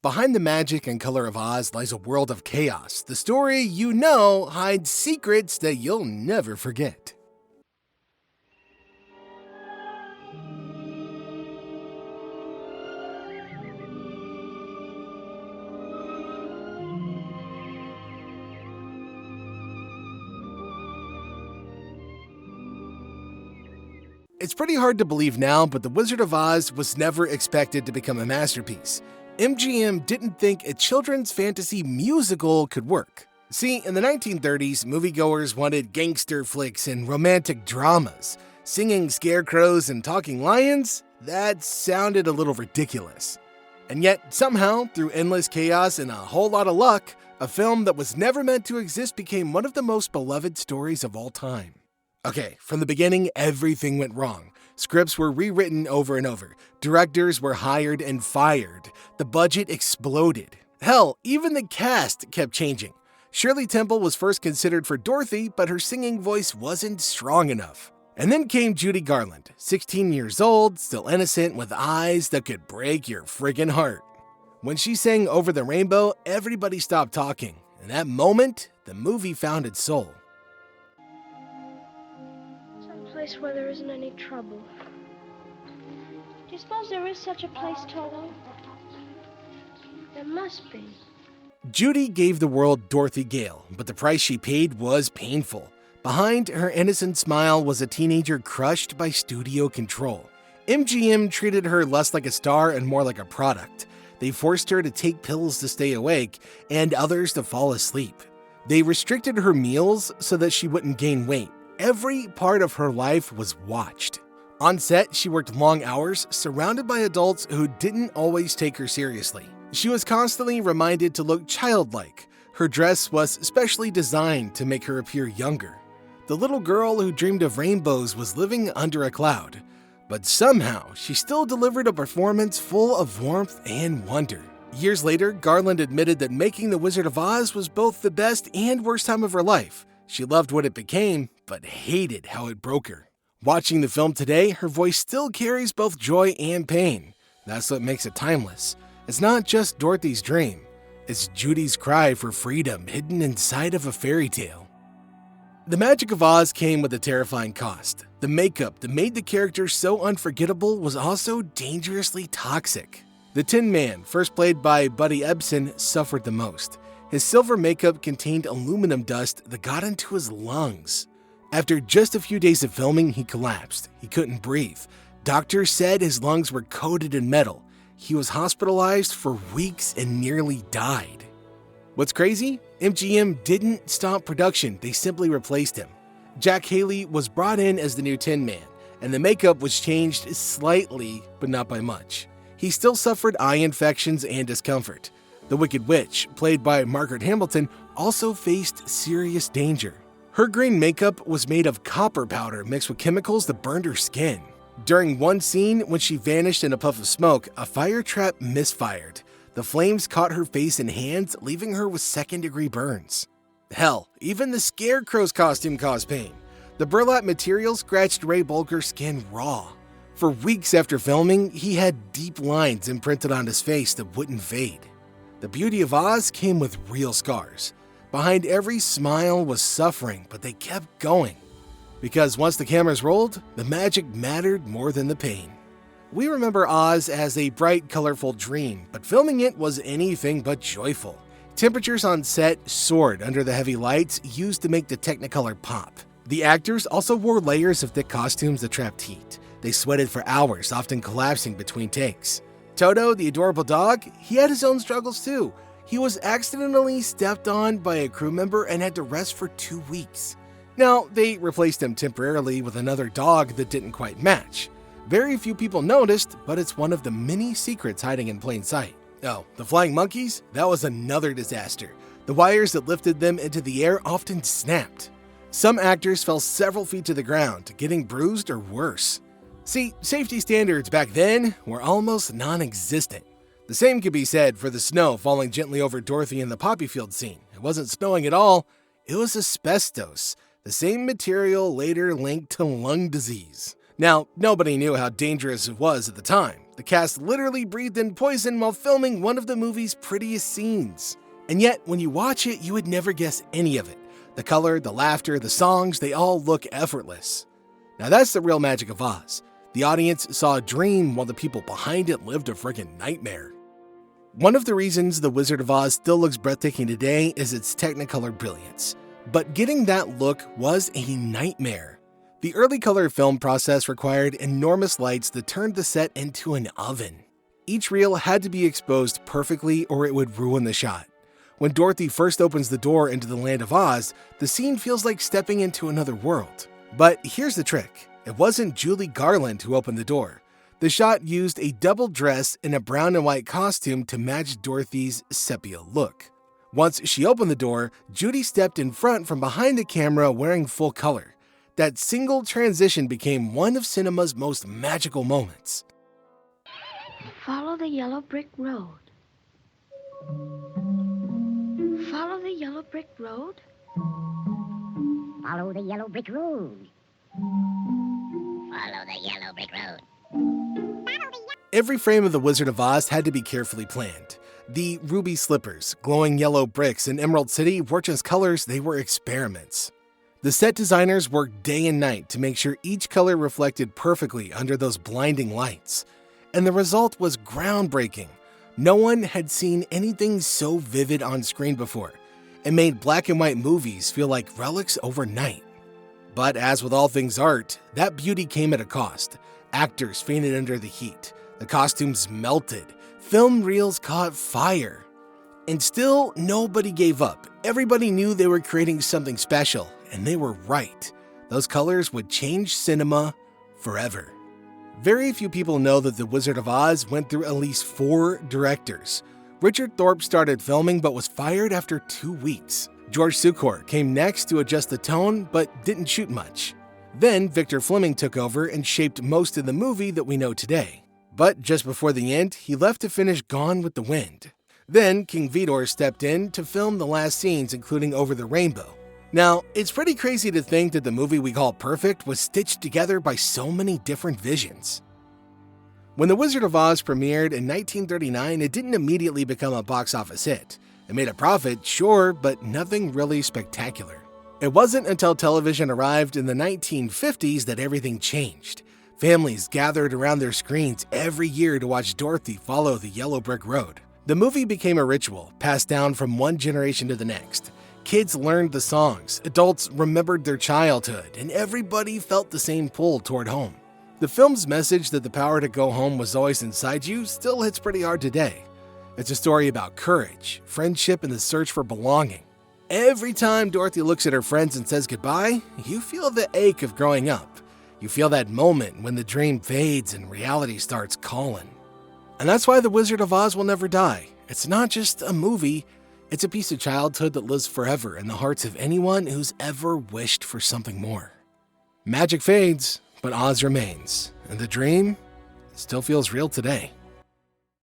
Behind the magic and color of Oz lies a world of chaos. The story you know hides secrets that you'll never forget. It's pretty hard to believe now, but The Wizard of Oz was never expected to become a masterpiece. MGM didn't think a children's fantasy musical could work. See, in the 1930s, moviegoers wanted gangster flicks and romantic dramas. Singing scarecrows and talking lions? That sounded a little ridiculous. And yet, somehow, through endless chaos and a whole lot of luck, a film that was never meant to exist became one of the most beloved stories of all time. Okay, from the beginning, everything went wrong. Scripts were rewritten over and over. Directors were hired and fired. The budget exploded. Hell, even the cast kept changing. Shirley Temple was first considered for Dorothy, but her singing voice wasn't strong enough. And then came Judy Garland, 16 years old, still innocent, with eyes that could break your friggin' heart. When she sang Over the Rainbow, everybody stopped talking. In that moment, the movie found its soul. Place where there isn't any trouble. Do you suppose there is such a place, Toto? There must be. Judy gave the world Dorothy Gale, but the price she paid was painful. Behind her innocent smile was a teenager crushed by studio control. MGM treated her less like a star and more like a product. They forced her to take pills to stay awake and others to fall asleep. They restricted her meals so that she wouldn't gain weight. Every part of her life was watched. On set, she worked long hours, surrounded by adults who didn't always take her seriously. She was constantly reminded to look childlike. Her dress was specially designed to make her appear younger. The little girl who dreamed of rainbows was living under a cloud. But somehow, she still delivered a performance full of warmth and wonder. Years later, Garland admitted that making The Wizard of Oz was both the best and worst time of her life. She loved what it became, but hated how it broke her. Watching the film today, her voice still carries both joy and pain. That's what makes it timeless. It's not just Dorothy's dream. It's Judy's cry for freedom hidden inside of a fairy tale. The magic of Oz came with a terrifying cost. The makeup that made the character so unforgettable was also dangerously toxic. The Tin Man, first played by Buddy Ebsen, suffered the most. His silver makeup contained aluminum dust that got into his lungs. After just a few days of filming, he collapsed. He couldn't breathe. Doctors said his lungs were coated in metal. He was hospitalized for weeks and nearly died. What's crazy? MGM didn't stop production, they simply replaced him. Jack Haley was brought in as the new Tin Man, and the makeup was changed slightly, but not by much. He still suffered eye infections and discomfort. The Wicked Witch, played by Margaret Hamilton, also faced serious danger. Her green makeup was made of copper powder mixed with chemicals that burned her skin. During one scene, when she vanished in a puff of smoke, a fire trap misfired. The flames caught her face and hands, leaving her with second-degree burns. Hell, even the Scarecrow's costume caused pain. The burlap material scratched Ray Bolger's skin raw. For weeks after filming, he had deep lines imprinted on his face that wouldn't fade. The beauty of Oz came with real scars. Behind every smile was suffering, but they kept going. Because once the cameras rolled, the magic mattered more than the pain. We remember Oz as a bright, colorful dream, but filming it was anything but joyful. Temperatures on set soared under the heavy lights used to make the Technicolor pop. The actors also wore layers of thick costumes that trapped heat. They sweated for hours, often collapsing between takes. Toto, the adorable dog, he had his own struggles too. He was accidentally stepped on by a crew member and had to rest for 2 weeks. Now, they replaced him temporarily with another dog that didn't quite match. Very few people noticed, but it's one of the many secrets hiding in plain sight. Oh, the flying monkeys? That was another disaster. The wires that lifted them into the air often snapped. Some actors fell several feet to the ground, getting bruised or worse. See, safety standards back then were almost non-existent. The same could be said for the snow falling gently over Dorothy in the poppy field scene. It wasn't snowing at all, it was asbestos, the same material later linked to lung disease. Now, nobody knew how dangerous it was at the time. The cast literally breathed in poison while filming one of the movie's prettiest scenes. And yet, when you watch it, you would never guess any of it. The color, the laughter, the songs, they all look effortless. Now that's the real magic of Oz. The audience saw a dream while the people behind it lived a friggin' nightmare. One of the reasons The Wizard of Oz still looks breathtaking today is its Technicolor brilliance. But getting that look was a nightmare. The early color film process required enormous lights that turned the set into an oven. Each reel had to be exposed perfectly or it would ruin the shot. When Dorothy first opens the door into the land of Oz, the scene feels like stepping into another world. But here's the trick. It wasn't Judy Garland who opened the door. The shot used a double dress in a brown and white costume to match Dorothy's sepia look. Once she opened the door, Judy stepped in front from behind the camera wearing full color. That single transition became one of cinema's most magical moments. Follow the yellow brick road. Follow the yellow brick road? Follow the yellow brick road. Follow the yellow brick road. Every frame of The Wizard of Oz had to be carefully planned. The ruby slippers, glowing yellow bricks, and Emerald City weren't just colors, they were experiments. The set designers worked day and night to make sure each color reflected perfectly under those blinding lights. And the result was groundbreaking. No one had seen anything so vivid on screen before. It made black and white movies feel like relics overnight. But as with all things art, that beauty came at a cost. Actors fainted under the heat. The costumes melted. Film reels caught fire. And still, nobody gave up. Everybody knew they were creating something special, and they were right. Those colors would change cinema forever. Very few people know that The Wizard of Oz went through at least 4 directors. Richard Thorpe started filming but was fired after 2 weeks. George Cukor came next to adjust the tone but didn't shoot much. Then Victor Fleming took over and shaped most of the movie that we know today. But just before the end, he left to finish Gone with the Wind. Then King Vidor stepped in to film the last scenes, including Over the Rainbow. Now, it's pretty crazy to think that the movie we call perfect was stitched together by so many different visions. When The Wizard of Oz premiered in 1939, it didn't immediately become a box office hit. It made a profit, sure, but nothing really spectacular. It wasn't until television arrived in the 1950s that everything changed. Families gathered around their screens every year to watch Dorothy follow the yellow brick road. The movie became a ritual, passed down from one generation to the next. Kids learned the songs, adults remembered their childhood, and everybody felt the same pull toward home. The film's message that the power to go home was always inside you still hits pretty hard today. It's a story about courage, friendship, and the search for belonging. Every time Dorothy looks at her friends and says goodbye, you feel the ache of growing up. You feel that moment when the dream fades and reality starts calling. And that's why The Wizard of Oz will never die. It's not just a movie, it's a piece of childhood that lives forever in the hearts of anyone who's ever wished for something more. Magic fades, but Oz remains, and the dream still feels real today.